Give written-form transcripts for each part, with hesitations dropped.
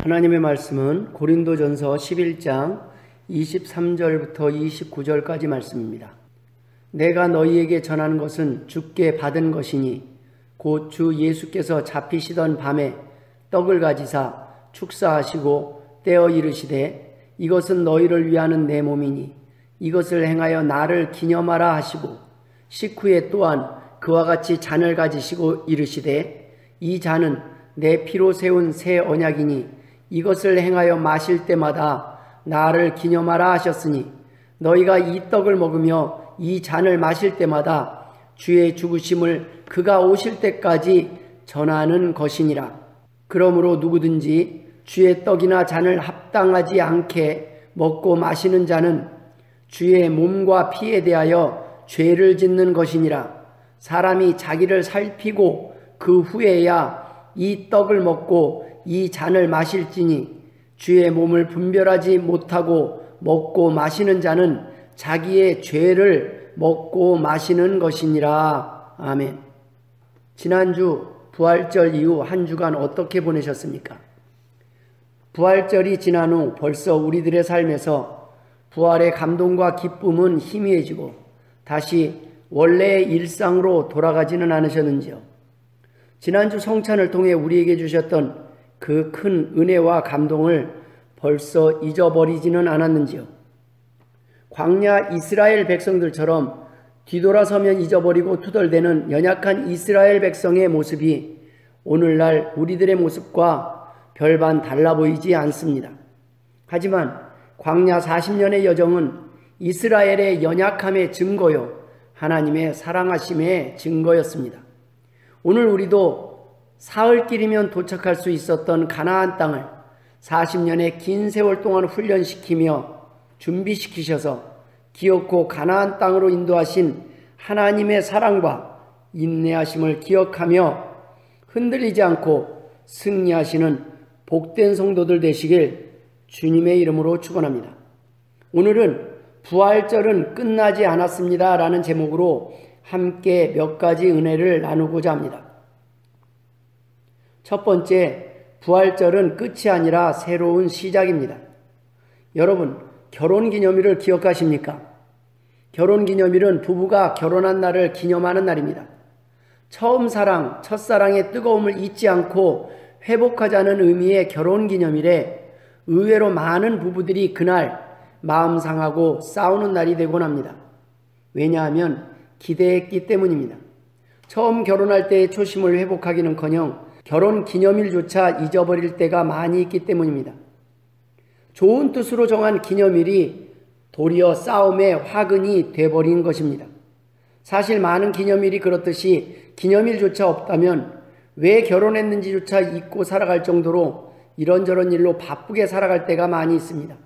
하나님의 말씀은 고린도전서 11장 23절부터 29절까지 말씀입니다. 내가 너희에게 전하는 것은 주께 받은 것이니 곧 주 예수께서 잡히시던 밤에 떡을 가지사 축사하시고 떼어 이르시되 이것은 너희를 위하는 내 몸이니 이것을 행하여 나를 기념하라 하시고 식후에 또한 그와 같이 잔을 가지시고 이르시되 이 잔은 내 피로 세운 새 언약이니 이것을 행하여 마실 때마다 나를 기념하라 하셨으니 너희가 이 떡을 먹으며 이 잔을 마실 때마다 주의 죽으심을 그가 오실 때까지 전하는 것이니라. 그러므로 누구든지 주의 떡이나 잔을 합당하지 않게 먹고 마시는 자는 주의 몸과 피에 대하여 죄를 짓는 것이니라. 사람이 자기를 살피고 그 후에야 이 떡을 먹고 이 잔을 마실지니 주의 몸을 분별하지 못하고 먹고 마시는 자는 자기의 죄를 먹고 마시는 것이니라. 아멘. 지난주 부활절 이후 한 주간 어떻게 보내셨습니까? 부활절이 지난 후 벌써 우리들의 삶에서 부활의 감동과 기쁨은 희미해지고 다시 원래의 일상으로 돌아가지는 않으셨는지요? 지난주 성찬을 통해 우리에게 주셨던 그 큰 은혜와 감동을 벌써 잊어버리지는 않았는지요? 광야 이스라엘 백성들처럼 뒤돌아서면 잊어버리고 투덜대는 연약한 이스라엘 백성의 모습이 오늘날 우리들의 모습과 별반 달라 보이지 않습니다. 하지만 광야 40년의 여정은 이스라엘의 연약함의 증거요 하나님의 사랑하심의 증거였습니다. 오늘 우리도 사흘길이면 도착할 수 있었던 가나안 땅을 40년의 긴 세월 동안 훈련시키며 준비시키셔서 기어코 가나안 땅으로 인도하신 하나님의 사랑과 인내하심을 기억하며 흔들리지 않고 승리하시는 복된 성도들 되시길 주님의 이름으로 축원합니다. 오늘은 부활절은 끝나지 않았습니다 라는 제목으로 함께 몇 가지 은혜를 나누고자 합니다. 첫 번째, 부활절은 끝이 아니라 새로운 시작입니다. 여러분, 결혼기념일을 기억하십니까? 결혼기념일은 부부가 결혼한 날을 기념하는 날입니다. 처음 사랑, 첫사랑의 뜨거움을 잊지 않고 회복하자는 의미의 결혼기념일에 의외로 많은 부부들이 그날 마음 상하고 싸우는 날이 되곤 합니다. 왜냐하면 기대했기 때문입니다. 처음 결혼할 때의 초심을 회복하기는커녕 결혼기념일조차 잊어버릴 때가 많이 있기 때문입니다. 좋은 뜻으로 정한 기념일이 도리어 싸움의 화근이 돼버린 것입니다. 사실 많은 기념일이 그렇듯이 기념일조차 없다면 왜 결혼했는지조차 잊고 살아갈 정도로 이런저런 일로 바쁘게 살아갈 때가 많이 있습니다.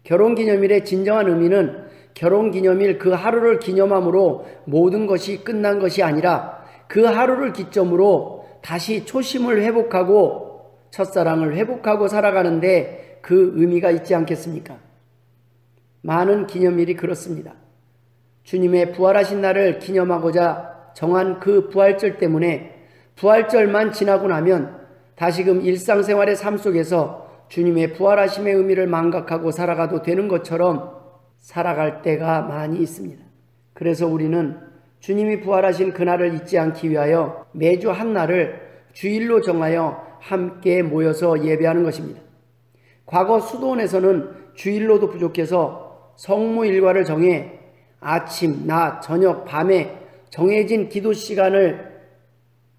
결혼기념일의 진정한 의미는 결혼기념일 그 하루를 기념함으로 모든 것이 끝난 것이 아니라 그 하루를 기점으로 다시 초심을 회복하고 첫사랑을 회복하고 살아가는데 그 의미가 있지 않겠습니까? 많은 기념일이 그렇습니다. 주님의 부활하신 날을 기념하고자 정한 그 부활절 때문에 부활절만 지나고 나면 다시금 일상생활의 삶 속에서 주님의 부활하심의 의미를 망각하고 살아가도 되는 것처럼 살아갈 때가 많이 있습니다. 그래서 우리는 주님이 부활하신 그날을 잊지 않기 위하여 매주 한 날을 주일로 정하여 함께 모여서 예배하는 것입니다. 과거 수도원에서는 주일로도 부족해서 성무 일과를 정해 아침, 낮, 저녁, 밤에 정해진 기도 시간을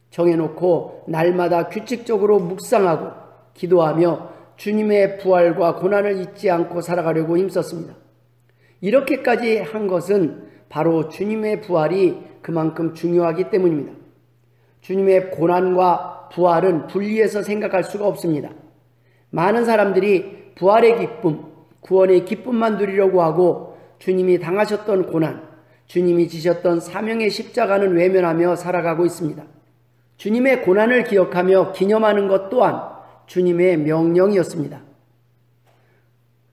정해놓고 날마다 규칙적으로 묵상하고 기도하며 주님의 부활과 고난을 잊지 않고 살아가려고 힘썼습니다. 이렇게까지 한 것은 바로 주님의 부활이 그만큼 중요하기 때문입니다. 주님의 고난과 부활은 분리해서 생각할 수가 없습니다. 많은 사람들이 부활의 기쁨, 구원의 기쁨만 누리려고 하고 주님이 당하셨던 고난, 주님이 지셨던 사명의 십자가는 외면하며 살아가고 있습니다. 주님의 고난을 기억하며 기념하는 것 또한 주님의 명령이었습니다.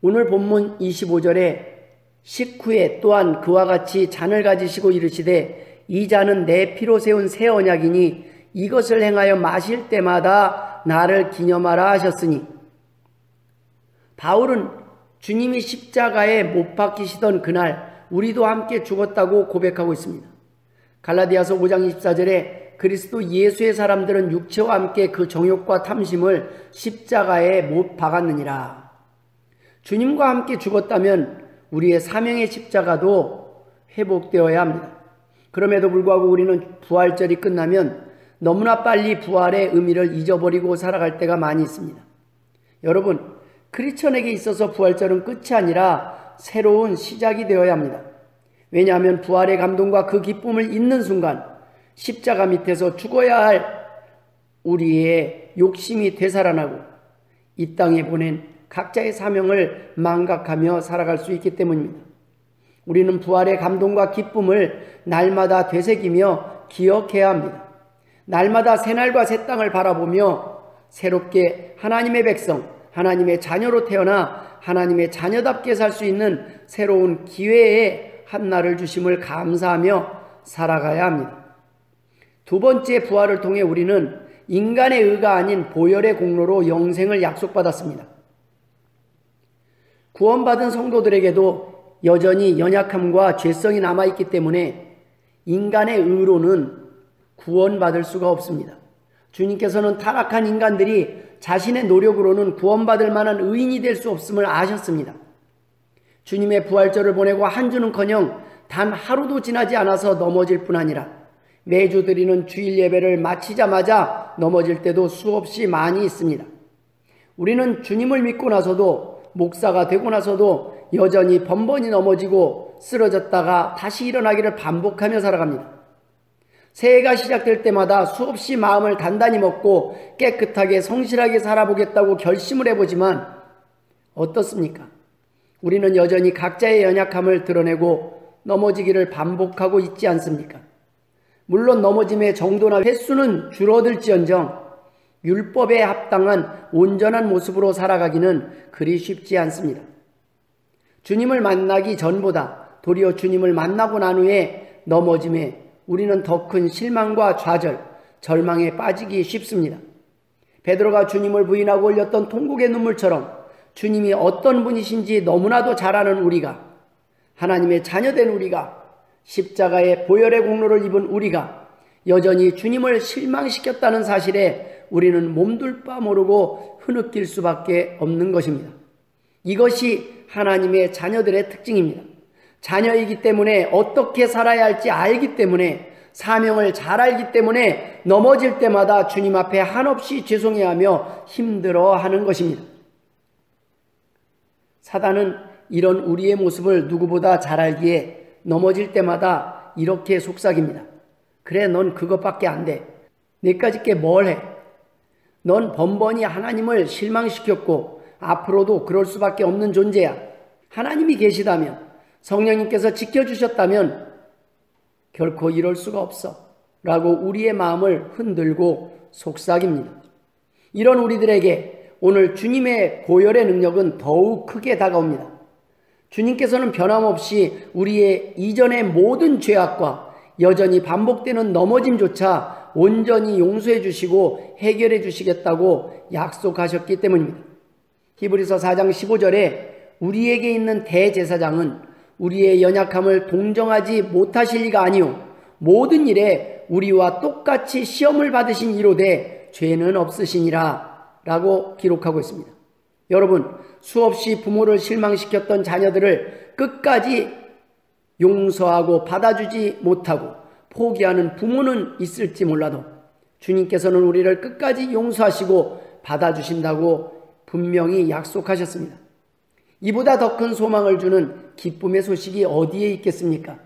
오늘 본문 25절에 식후에 또한 그와 같이 잔을 가지시고 이르시되 이 잔은 내 피로 세운 새 언약이니 이것을 행하여 마실 때마다 나를 기념하라 하셨으니 바울은 주님이 십자가에 못 박히시던 그날 우리도 함께 죽었다고 고백하고 있습니다. 갈라디아서 5장 24절에 그리스도 예수의 사람들은 육체와 함께 그 정욕과 탐심을 십자가에 못 박았느니라. 주님과 함께 죽었다면 우리의 사명의 십자가도 회복되어야 합니다. 그럼에도 불구하고 우리는 부활절이 끝나면 너무나 빨리 부활의 의미를 잊어버리고 살아갈 때가 많이 있습니다. 여러분, 크리스천에게 있어서 부활절은 끝이 아니라 새로운 시작이 되어야 합니다. 왜냐하면 부활의 감동과 그 기쁨을 잊는 순간 십자가 밑에서 죽어야 할 우리의 욕심이 되살아나고 이 땅에 보낸 각자의 사명을 망각하며 살아갈 수 있기 때문입니다. 우리는 부활의 감동과 기쁨을 날마다 되새기며 기억해야 합니다. 날마다 새날과 새 땅을 바라보며 새롭게 하나님의 백성, 하나님의 자녀로 태어나 하나님의 자녀답게 살 수 있는 새로운 기회의 한날을 주심을 감사하며 살아가야 합니다. 두 번째 부활을 통해 우리는 인간의 의가 아닌 보혈의 공로로 영생을 약속받았습니다. 구원받은 성도들에게도 여전히 연약함과 죄성이 남아있기 때문에 인간의 의로는 구원받을 수가 없습니다. 주님께서는 타락한 인간들이 자신의 노력으로는 구원받을 만한 의인이 될 수 없음을 아셨습니다. 주님의 부활절을 보내고 한 주는커녕 단 하루도 지나지 않아서 넘어질 뿐 아니라 매주 드리는 주일 예배를 마치자마자 넘어질 때도 수없이 많이 있습니다. 우리는 주님을 믿고 나서도 목사가 되고 나서도 여전히 번번이 넘어지고 쓰러졌다가 다시 일어나기를 반복하며 살아갑니다. 새해가 시작될 때마다 수없이 마음을 단단히 먹고 깨끗하게 성실하게 살아보겠다고 결심을 해보지만 어떻습니까? 우리는 여전히 각자의 연약함을 드러내고 넘어지기를 반복하고 있지 않습니까? 물론 넘어짐의 정도나 횟수는 줄어들지언정 율법에 합당한 온전한 모습으로 살아가기는 그리 쉽지 않습니다. 주님을 만나기 전보다 도리어 주님을 만나고 난 후에 넘어짐에 우리는 더 큰 실망과 좌절, 절망에 빠지기 쉽습니다. 베드로가 주님을 부인하고 흘렸던 통곡의 눈물처럼 주님이 어떤 분이신지 너무나도 잘 아는 우리가, 하나님의 자녀된 우리가, 십자가의 보혈의 공로를 입은 우리가 여전히 주님을 실망시켰다는 사실에 우리는 몸둘 바 모르고 흐느낄 수밖에 없는 것입니다. 이것이 하나님의 자녀들의 특징입니다. 자녀이기 때문에 어떻게 살아야 할지 알기 때문에 사명을 잘 알기 때문에 넘어질 때마다 주님 앞에 한없이 죄송해하며 힘들어하는 것입니다. 사단은 이런 우리의 모습을 누구보다 잘 알기에 넘어질 때마다 이렇게 속삭입니다. 그래, 넌 그것밖에 안 돼. 내까짓 게 뭘 해? 넌 번번이 하나님을 실망시켰고 앞으로도 그럴 수밖에 없는 존재야. 하나님이 계시다면, 성령님께서 지켜주셨다면 결코 이럴 수가 없어 라고 우리의 마음을 흔들고 속삭입니다. 이런 우리들에게 오늘 주님의 보혈의 능력은 더욱 크게 다가옵니다. 주님께서는 변함없이 우리의 이전의 모든 죄악과 여전히 반복되는 넘어짐조차 온전히 용서해 주시고 해결해 주시겠다고 약속하셨기 때문입니다. 히브리서 4장 15절에 우리에게 있는 대제사장은 우리의 연약함을 동정하지 못하실 리가 아니요 모든 일에 우리와 똑같이 시험을 받으신 이로되 죄는 없으시니라 라고 기록하고 있습니다. 여러분, 수없이 부모를 실망시켰던 자녀들을 끝까지 용서하고 받아주지 못하고 포기하는 부모는 있을지 몰라도 주님께서는 우리를 끝까지 용서하시고 받아주신다고 분명히 약속하셨습니다. 이보다 더 큰 소망을 주는 기쁨의 소식이 어디에 있겠습니까?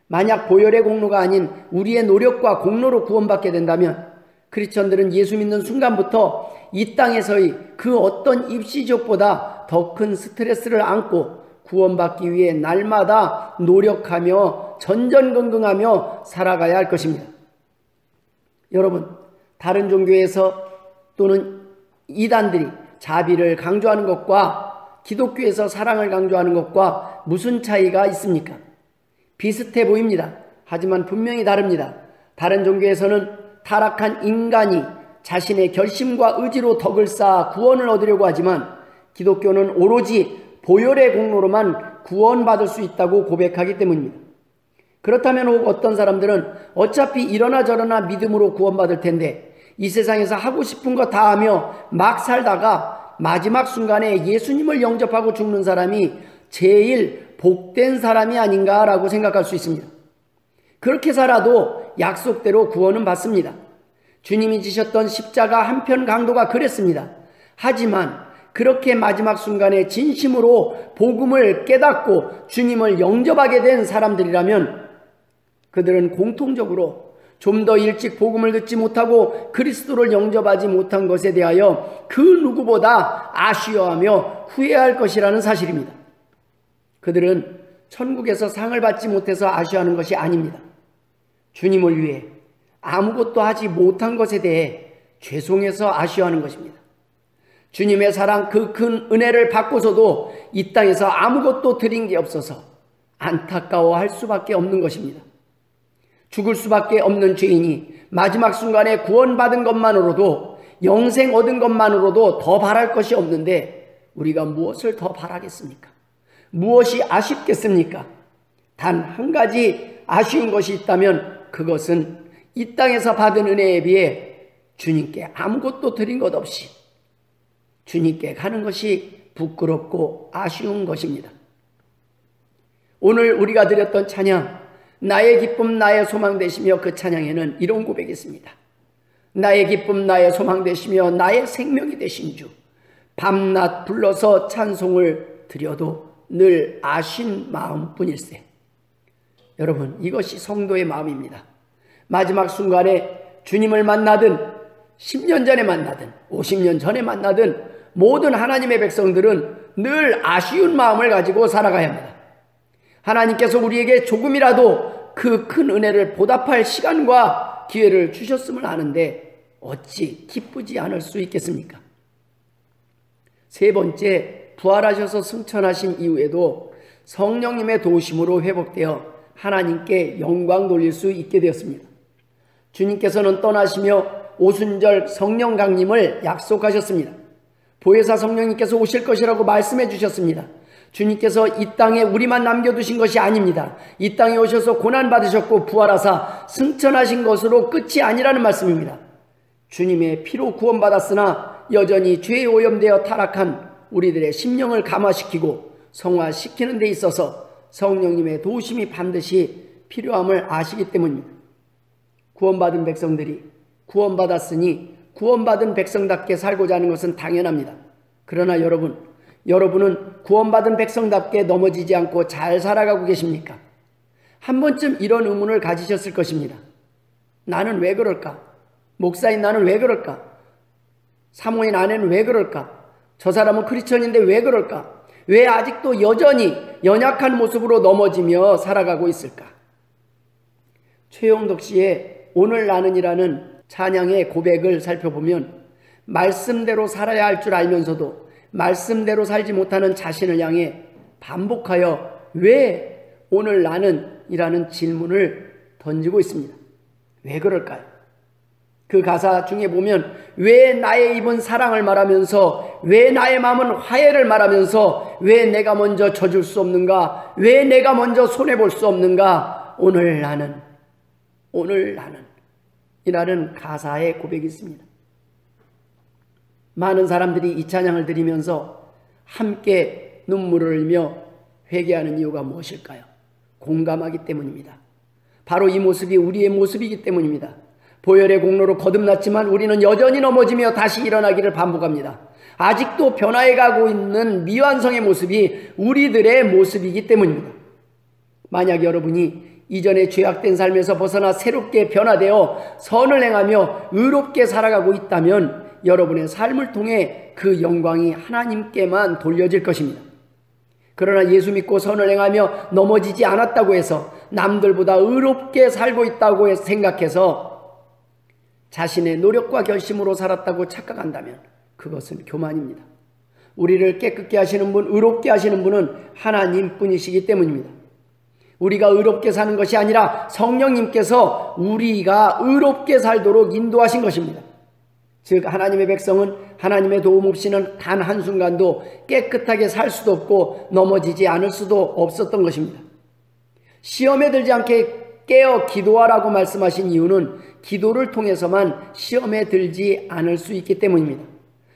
만약 보혈의 공로가 아닌 우리의 노력과 공로로 구원받게 된다면 크리스천들은 예수 믿는 순간부터 이 땅에서의 그 어떤 입시족보다 더 큰 스트레스를 안고 구원받기 위해 날마다 노력하며 전전긍긍하며 살아가야 할 것입니다. 여러분, 다른 종교에서 또는 이단들이 자비를 강조하는 것과 기독교에서 사랑을 강조하는 것과 무슨 차이가 있습니까? 비슷해 보입니다. 하지만 분명히 다릅니다. 다른 종교에서는 타락한 인간이 자신의 결심과 의지로 덕을 쌓아 구원을 얻으려고 하지만 기독교는 오로지 보혈의 공로로만 구원받을 수 있다고 고백하기 때문입니다. 그렇다면 혹 어떤 사람들은 어차피 이러나 저러나 믿음으로 구원받을 텐데 이 세상에서 하고 싶은 거 다 하며 막 살다가 마지막 순간에 예수님을 영접하고 죽는 사람이 제일 복된 사람이 아닌가라고 생각할 수 있습니다. 그렇게 살아도 약속대로 구원은 받습니다. 주님이 지셨던 십자가 한편 강도가 그랬습니다. 하지만 그렇게 마지막 순간에 진심으로 복음을 깨닫고 주님을 영접하게 된 사람들이라면 그들은 공통적으로 좀 더 일찍 복음을 듣지 못하고 그리스도를 영접하지 못한 것에 대하여 그 누구보다 아쉬워하며 후회할 것이라는 사실입니다. 그들은 천국에서 상을 받지 못해서 아쉬워하는 것이 아닙니다. 주님을 위해 아무것도 하지 못한 것에 대해 죄송해서 아쉬워하는 것입니다. 주님의 사랑 그 큰 은혜를 받고서도 이 땅에서 아무것도 드린 게 없어서 안타까워할 수밖에 없는 것입니다. 죽을 수밖에 없는 죄인이 마지막 순간에 구원받은 것만으로도 영생 얻은 것만으로도 더 바랄 것이 없는데 우리가 무엇을 더 바라겠습니까? 무엇이 아쉽겠습니까? 단 한 가지 아쉬운 것이 있다면 그것은 이 땅에서 받은 은혜에 비해 주님께 아무것도 드린 것 없이 주님께 가는 것이 부끄럽고 아쉬운 것입니다. 오늘 우리가 드렸던 찬양 나의 기쁨 나의 소망 되시며 그 찬양에는 이런 고백이 있습니다. 나의 기쁨 나의 소망 되시며 나의 생명이 되신 주 밤낮 불러서 찬송을 드려도 늘 아신 마음뿐일세. 여러분, 이것이 성도의 마음입니다. 마지막 순간에 주님을 만나든 10년 전에 만나든 50년 전에 만나든 모든 하나님의 백성들은 늘 아쉬운 마음을 가지고 살아가야 합니다. 하나님께서 우리에게 조금이라도 그 큰 은혜를 보답할 시간과 기회를 주셨음을 아는데 어찌 기쁘지 않을 수 있겠습니까? 세 번째, 부활하셔서 승천하신 이후에도 성령님의 도우심으로 회복되어 하나님께 영광 돌릴 수 있게 되었습니다. 주님께서는 떠나시며 오순절 성령 강림을 약속하셨습니다. 보혜사 성령님께서 오실 것이라고 말씀해 주셨습니다. 주님께서 이 땅에 우리만 남겨두신 것이 아닙니다. 이 땅에 오셔서 고난받으셨고 부활하사 승천하신 것으로 끝이 아니라는 말씀입니다. 주님의 피로 구원받았으나 여전히 죄에 오염되어 타락한 우리들의 심령을 감화시키고 성화시키는 데 있어서 성령님의 도우심이 반드시 필요함을 아시기 때문입니다. 구원받은 백성들이 구원받았으니 구원받은 백성답게 살고자 하는 것은 당연합니다. 그러나 여러분은 구원받은 백성답게 넘어지지 않고 잘 살아가고 계십니까? 한 번쯤 이런 의문을 가지셨을 것입니다. 나는 왜 그럴까? 목사인 나는 왜 그럴까? 사모인 아내는 왜 그럴까? 저 사람은 크리스천인데 왜 그럴까? 왜 아직도 여전히 연약한 모습으로 넘어지며 살아가고 있을까? 최용덕 씨의 오늘 나는이라는 찬양의 고백을 살펴보면 말씀대로 살아야 할 줄 알면서도 말씀대로 살지 못하는 자신을 향해 반복하여 왜 오늘 나는 이라는 질문을 던지고 있습니다. 왜 그럴까요? 그 가사 중에 보면 왜 나의 입은 사랑을 말하면서 왜 나의 마음은 화해를 말하면서 왜 내가 먼저 져줄 수 없는가? 왜 내가 먼저 손해볼 수 없는가? 오늘 나는 이라는 가사의 고백이 있습니다. 많은 사람들이 이 찬양을 드리면서 함께 눈물을 흘리며 회개하는 이유가 무엇일까요? 공감하기 때문입니다. 바로 이 모습이 우리의 모습이기 때문입니다. 보혈의 공로로 거듭났지만 우리는 여전히 넘어지며 다시 일어나기를 반복합니다. 아직도 변화해가고 있는 미완성의 모습이 우리들의 모습이기 때문입니다. 만약 여러분이 이전에 죄악된 삶에서 벗어나 새롭게 변화되어 선을 행하며 의롭게 살아가고 있다면 여러분의 삶을 통해 그 영광이 하나님께만 돌려질 것입니다. 그러나 예수 믿고 선을 행하며 넘어지지 않았다고 해서 남들보다 의롭게 살고 있다고 생각해서 자신의 노력과 결심으로 살았다고 착각한다면 그것은 교만입니다. 우리를 깨끗게 하시는 분, 의롭게 하시는 분은 하나님뿐이시기 때문입니다. 우리가 의롭게 사는 것이 아니라 성령님께서 우리가 의롭게 살도록 인도하신 것입니다. 즉 하나님의 백성은 하나님의 도움 없이는 단 한순간도 깨끗하게 살 수도 없고 넘어지지 않을 수도 없었던 것입니다. 시험에 들지 않게 깨어 기도하라고 말씀하신 이유는 기도를 통해서만 시험에 들지 않을 수 있기 때문입니다.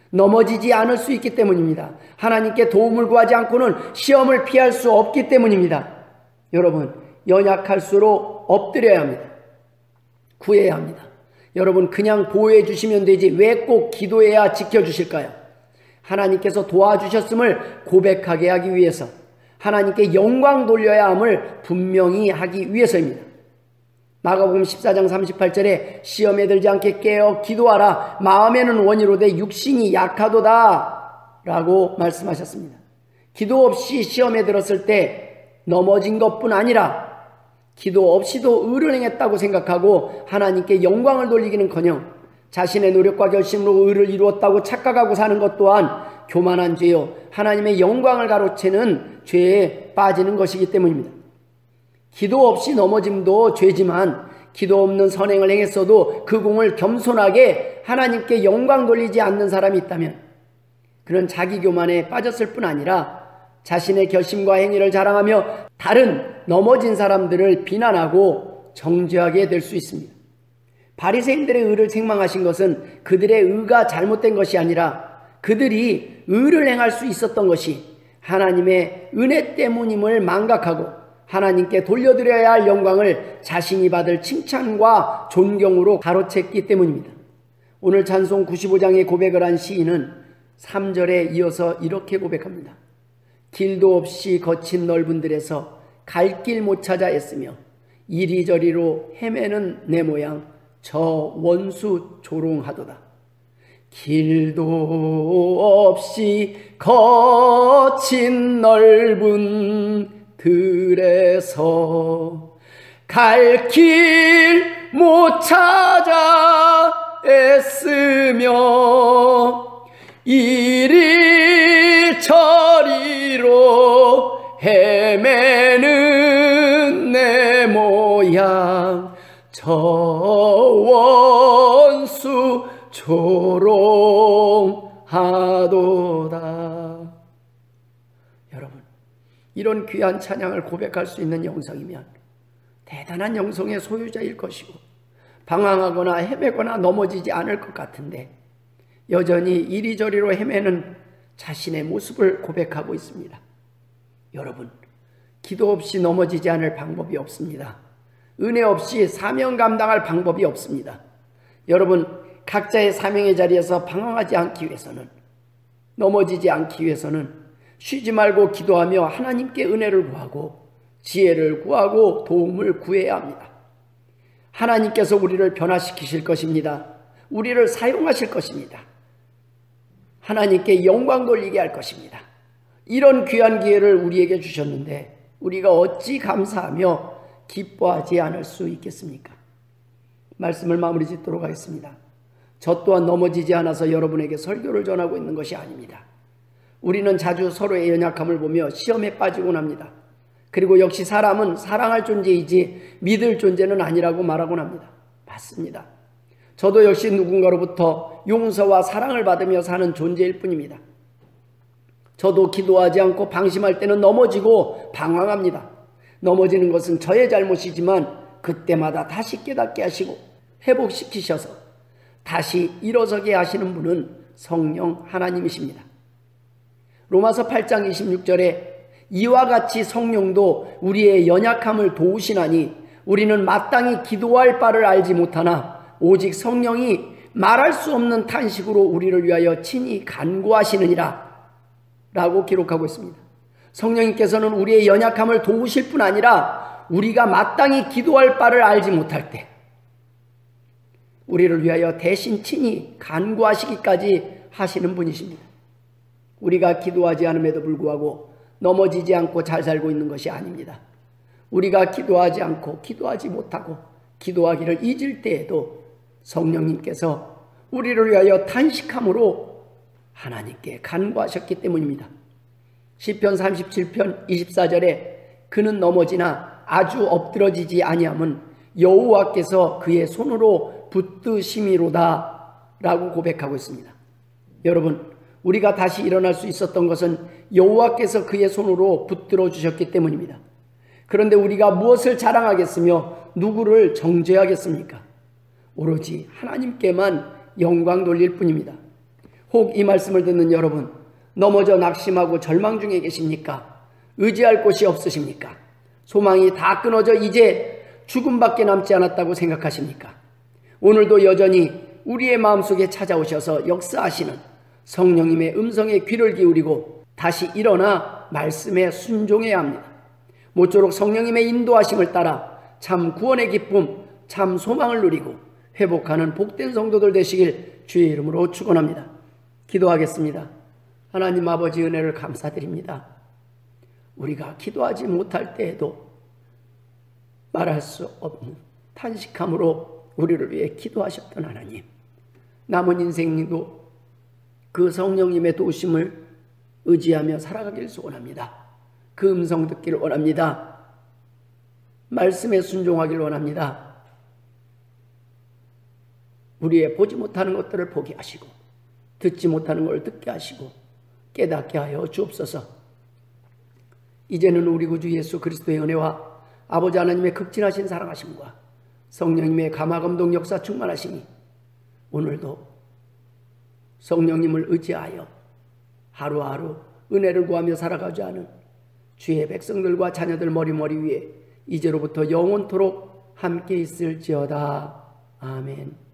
넘어지지 않을 수 있기 때문입니다. 하나님께 도움을 구하지 않고는 시험을 피할 수 없기 때문입니다. 여러분, 연약할수록 엎드려야 합니다. 구해야 합니다. 여러분, 그냥 보호해 주시면 되지 왜 꼭 기도해야 지켜주실까요? 하나님께서 도와주셨음을 고백하게 하기 위해서, 하나님께 영광 돌려야 함을 분명히 하기 위해서입니다. 마가복음 14장 38절에 시험에 들지 않게 깨어 기도하라. 마음에는 원이로되 육신이 약하도다 라고 말씀하셨습니다. 기도 없이 시험에 들었을 때 넘어진 것뿐 아니라 기도 없이도 의를 행했다고 생각하고 하나님께 영광을 돌리기는커녕 자신의 노력과 결심으로 의를 이루었다고 착각하고 사는 것 또한 교만한 죄요, 하나님의 영광을 가로채는 죄에 빠지는 것이기 때문입니다. 기도 없이 넘어짐도 죄지만 기도 없는 선행을 행했어도 그 공을 겸손하게 하나님께 영광 돌리지 않는 사람이 있다면 그는 자기 교만에 빠졌을 뿐 아니라 자신의 결심과 행위를 자랑하며 다른 넘어진 사람들을 비난하고 정죄하게 될 수 있습니다. 바리새인들의 의를 책망하신 것은 그들의 의가 잘못된 것이 아니라 그들이 의를 행할 수 있었던 것이 하나님의 은혜 때문임을 망각하고 하나님께 돌려드려야 할 영광을 자신이 받을 칭찬과 존경으로 가로챘기 때문입니다. 오늘 찬송 95장의 고백을 한 시인은 3절에 이어서 이렇게 고백합니다. 길도 없이 거친 넓은 들에서 갈 길 못 찾아 애쓰며 이리저리로 헤매는 내 모양 저 원수 조롱하도다. 길도 없이 거친 넓은 들에서 갈 길 못 찾아 애쓰며 이리저리로 헤매는 내 모양 저 원수 조롱하도다. 여러분, 이런 귀한 찬양을 고백할 수 있는 영성이면 대단한 영성의 소유자일 것이고 방황하거나 헤매거나 넘어지지 않을 것 같은데 여전히 이리저리로 헤매는 자신의 모습을 고백하고 있습니다. 여러분, 기도 없이 넘어지지 않을 방법이 없습니다. 은혜 없이 사명 감당할 방법이 없습니다. 여러분, 각자의 사명의 자리에서 방황하지 않기 위해서는, 넘어지지 않기 위해서는 쉬지 말고 기도하며 하나님께 은혜를 구하고 지혜를 구하고 도움을 구해야 합니다. 하나님께서 우리를 변화시키실 것입니다. 우리를 사용하실 것입니다. 하나님께 영광 돌리게 할 것입니다. 이런 귀한 기회를 우리에게 주셨는데 우리가 어찌 감사하며 기뻐하지 않을 수 있겠습니까? 말씀을 마무리 짓도록 하겠습니다. 저 또한 넘어지지 않아서 여러분에게 설교를 전하고 있는 것이 아닙니다. 우리는 자주 서로의 연약함을 보며 시험에 빠지곤 합니다. 그리고 역시 사람은 사랑할 존재이지 믿을 존재는 아니라고 말하곤 합니다. 맞습니다. 저도 역시 누군가로부터 용서와 사랑을 받으며 사는 존재일 뿐입니다. 저도 기도하지 않고 방심할 때는 넘어지고 방황합니다. 넘어지는 것은 저의 잘못이지만 그때마다 다시 깨닫게 하시고 회복시키셔서 다시 일어서게 하시는 분은 성령 하나님이십니다. 로마서 8장 26절에 이와 같이 성령도 우리의 연약함을 도우시나니 우리는 마땅히 기도할 바를 알지 못하나 오직 성령이 말할 수 없는 탄식으로 우리를 위하여 친히 간구하시느니라 라고 기록하고 있습니다. 성령님께서는 우리의 연약함을 도우실 뿐 아니라 우리가 마땅히 기도할 바를 알지 못할 때 우리를 위하여 대신 친히 간구하시기까지 하시는 분이십니다. 우리가 기도하지 않음에도 불구하고 넘어지지 않고 잘 살고 있는 것이 아닙니다. 우리가 기도하지 않고 기도하지 못하고 기도하기를 잊을 때에도 성령님께서 우리를 위하여 탄식함으로 하나님께 간구하셨기 때문입니다. 시편 37편 24절에 그는 넘어지나 아주 엎드러지지 아니함은 여호와께서 그의 손으로 붙드심이로다 라고 고백하고 있습니다. 여러분, 우리가 다시 일어날 수 있었던 것은 여호와께서 그의 손으로 붙들어 주셨기 때문입니다. 그런데 우리가 무엇을 자랑하겠으며 누구를 정죄하겠습니까? 오로지 하나님께만 영광 돌릴 뿐입니다. 혹 이 말씀을 듣는 여러분, 넘어져 낙심하고 절망 중에 계십니까? 의지할 곳이 없으십니까? 소망이 다 끊어져 이제 죽음밖에 남지 않았다고 생각하십니까? 오늘도 여전히 우리의 마음속에 찾아오셔서 역사하시는 성령님의 음성에 귀를 기울이고 다시 일어나 말씀에 순종해야 합니다. 모쪼록 성령님의 인도하심을 따라 참 구원의 기쁨, 참 소망을 누리고 회복하는 복된 성도들 되시길 주의 이름으로 축원합니다. 기도하겠습니다. 하나님 아버지 은혜를 감사드립니다. 우리가 기도하지 못할 때에도 말할 수 없는 탄식함으로 우리를 위해 기도하셨던 하나님, 남은 인생도 그 성령님의 도우심을 의지하며 살아가길 소원합니다. 그 음성 듣기를 원합니다. 말씀에 순종하길 원합니다. 우리의 보지 못하는 것들을 보게 하시고 듣지 못하는 걸 듣게 하시고 깨닫게 하여 주옵소서. 이제는 우리 구주 예수 그리스도의 은혜와 아버지 하나님의 극진하신 사랑하심과 성령님의 감화감동 역사 충만하시니 오늘도 성령님을 의지하여 하루하루 은혜를 구하며 살아가자 하는 주의 백성들과 자녀들 머리머리 위에 이제로부터 영원토록 함께 있을지어다. 아멘.